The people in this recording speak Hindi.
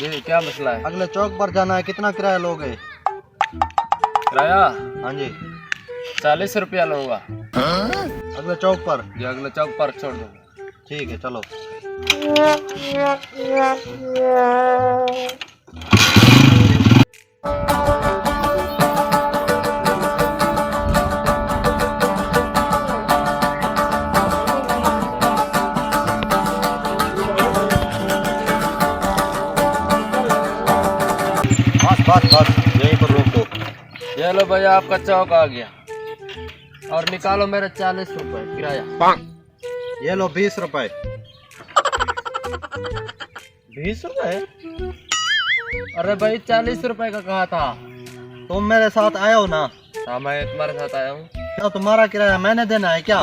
जी क्या मसला है? अगले चौक पर जाना है, कितना किराया लोगे? किराया हाँ जी, 40 रुपया लूंगा। अगले चौक पर। जी अगले चौक पर छोड़ दूंगा। ठीक है चलो। बस बस यहीं पर रोक दो। ये लो भैया आपका चौक आ गया और निकालो मेरे 40 रुपए किराया। ये लो 20 रुपए। 20 रुपए? अरे भाई 40 रुपए का कहा था। तुम मेरे साथ आए हो ना? हाँ मैं तुम्हारे साथ आया हूँ। क्या तुम्हारा किराया मैंने देना है क्या?